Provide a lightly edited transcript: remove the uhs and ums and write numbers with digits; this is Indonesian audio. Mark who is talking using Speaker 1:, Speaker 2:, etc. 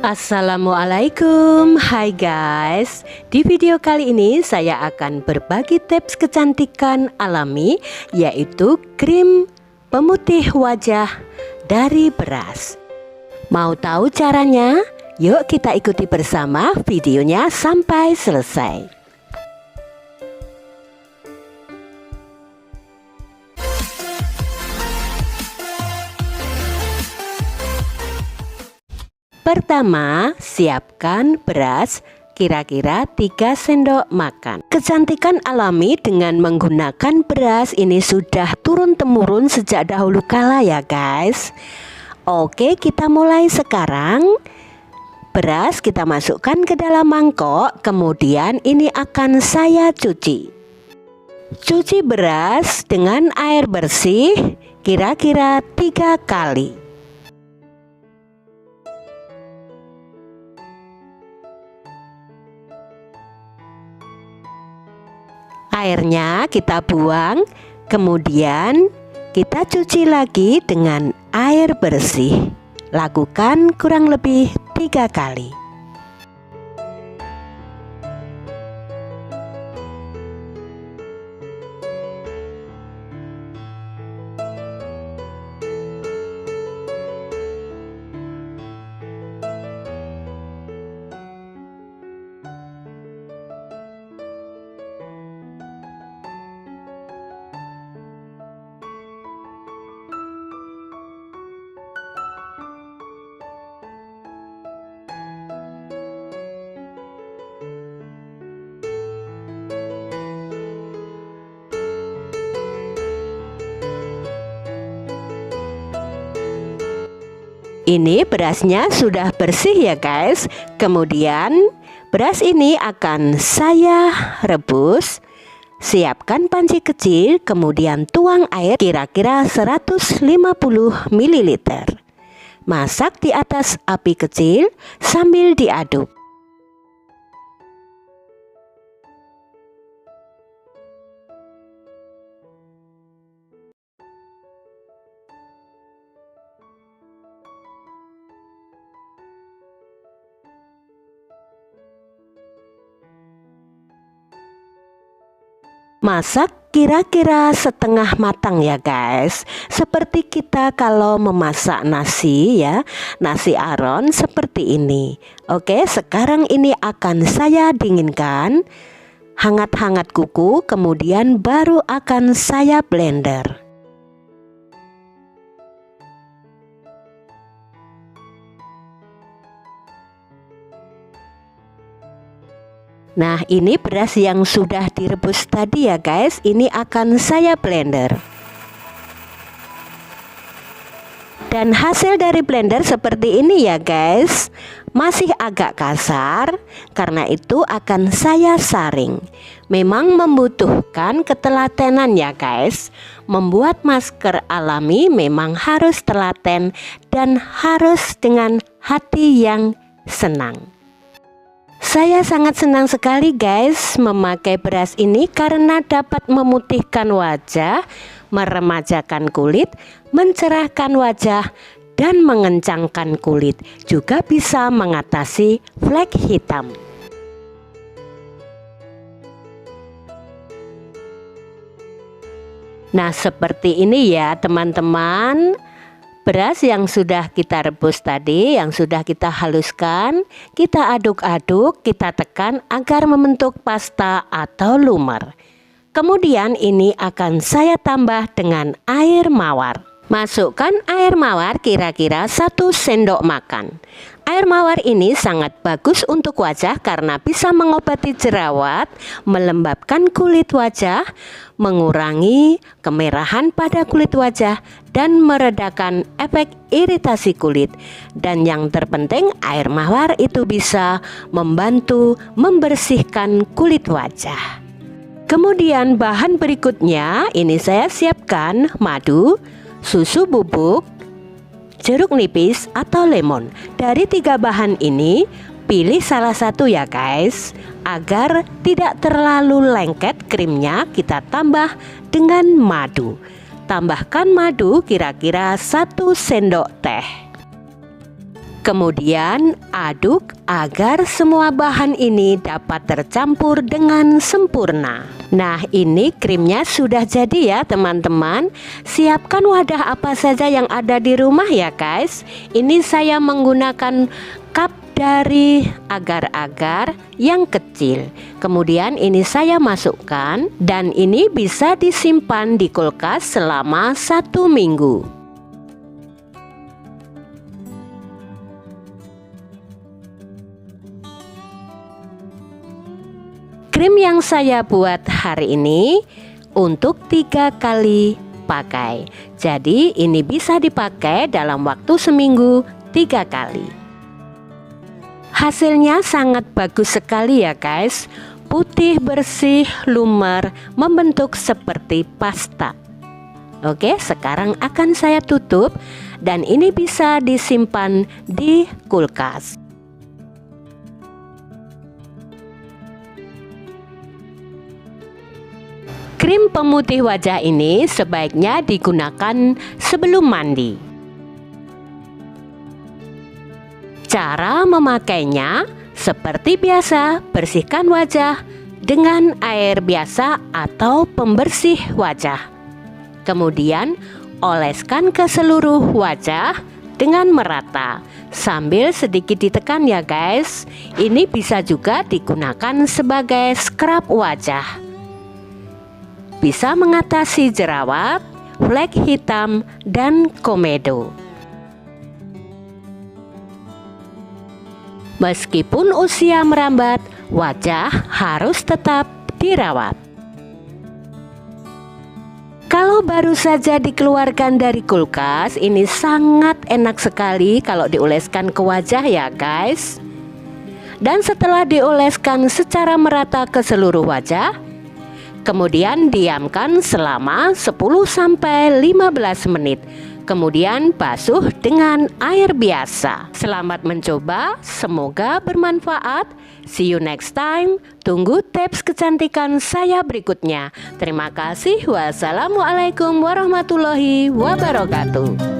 Speaker 1: Assalamualaikum, hai guys. Di video kali ini saya akan berbagi tips kecantikan alami, yaitu krim pemutih wajah dari beras. Mau tahu caranya? Yuk kita ikuti bersama videonya sampai selesai. Pertama, siapkan beras kira-kira 3 sendok makan. Kecantikan alami dengan menggunakan beras ini sudah turun-temurun sejak dahulu kala ya guys. Oke, kita mulai sekarang. Beras kita masukkan ke dalam mangkok, kemudian ini akan saya cuci. Cuci beras dengan air bersih kira-kira 3 kali. Airnya kita buang, kemudian kita cuci lagi dengan air bersih. Lakukan kurang lebih 3 kali. Ini berasnya sudah bersih ya guys. Kemudian beras ini akan saya rebus. Siapkan panci kecil, kemudian tuang air kira-kira 150 ml. Masak di atas api kecil sambil diaduk. Masak kira-kira setengah matang ya guys. Seperti kita kalau memasak nasi ya, nasi aron seperti ini. Oke, sekarang ini akan saya dinginkan hangat-hangat kuku, kemudian baru akan saya blender. Nah, ini beras yang sudah direbus tadi ya guys, ini akan saya blender. Dan hasil dari blender seperti ini ya guys. Masih agak kasar, karena itu akan saya saring. Memang membutuhkan ketelatenan ya guys. Membuat masker alami memang harus telaten dan harus dengan hati yang senang. Saya sangat senang sekali guys memakai beras ini karena dapat memutihkan wajah, meremajakan kulit, mencerahkan wajah, dan mengencangkan kulit. Juga bisa mengatasi flek hitam. Nah, seperti ini ya teman-teman. Beras yang sudah kita rebus tadi, yang sudah kita haluskan, kita aduk-aduk, kita tekan agar membentuk pasta atau lumer. Kemudian ini akan saya tambah dengan air mawar. Masukkan air mawar kira-kira 1 sendok makan. Air mawar ini sangat bagus untuk wajah karena bisa mengobati jerawat, melembabkan kulit wajah, mengurangi kemerahan pada kulit wajah, dan meredakan efek iritasi kulit. Dan yang terpenting, air mawar itu bisa membantu membersihkan kulit wajah. Kemudian bahan berikutnya, ini saya siapkan madu, susu bubuk, jeruk nipis atau lemon. Dari 3 bahan ini pilih salah satu ya guys. Agar tidak terlalu lengket krimnya, kita tambah dengan madu. Tambahkan madu kira-kira 1 sendok teh. Kemudian aduk agar semua bahan ini dapat tercampur dengan sempurna. Nah, ini krimnya sudah jadi ya teman-teman. Siapkan wadah apa saja yang ada di rumah ya guys. Ini saya menggunakan cup dari agar-agar yang kecil. Kemudian ini saya masukkan dan ini bisa disimpan di kulkas selama 1 minggu. Krim yang saya buat hari ini untuk 3 kali pakai. Jadi ini bisa dipakai dalam waktu seminggu 3 kali. Hasilnya sangat bagus sekali ya guys. Putih, bersih, lumer, membentuk seperti pasta. Oke, sekarang akan saya tutup dan ini bisa disimpan di kulkas. Krim pemutih wajah ini sebaiknya digunakan sebelum mandi. Cara memakainya seperti biasa, bersihkan wajah dengan air biasa atau pembersih wajah. Kemudian oleskan ke seluruh wajah dengan merata sambil sedikit ditekan ya guys. Ini bisa juga digunakan sebagai scrub wajah. Bisa mengatasi jerawat, flek hitam, dan komedo. Meskipun usia merambat, wajah harus tetap dirawat. Kalau baru saja dikeluarkan dari kulkas, ini sangat enak sekali kalau dioleskan ke wajah ya guys. Dan setelah dioleskan secara merata ke seluruh wajah, kemudian diamkan selama 10-15 menit. Kemudian basuh dengan air biasa. Selamat mencoba, semoga bermanfaat. See you next time. Tunggu tips kecantikan saya berikutnya. Terima kasih. Wassalamualaikum warahmatullahi wabarakatuh.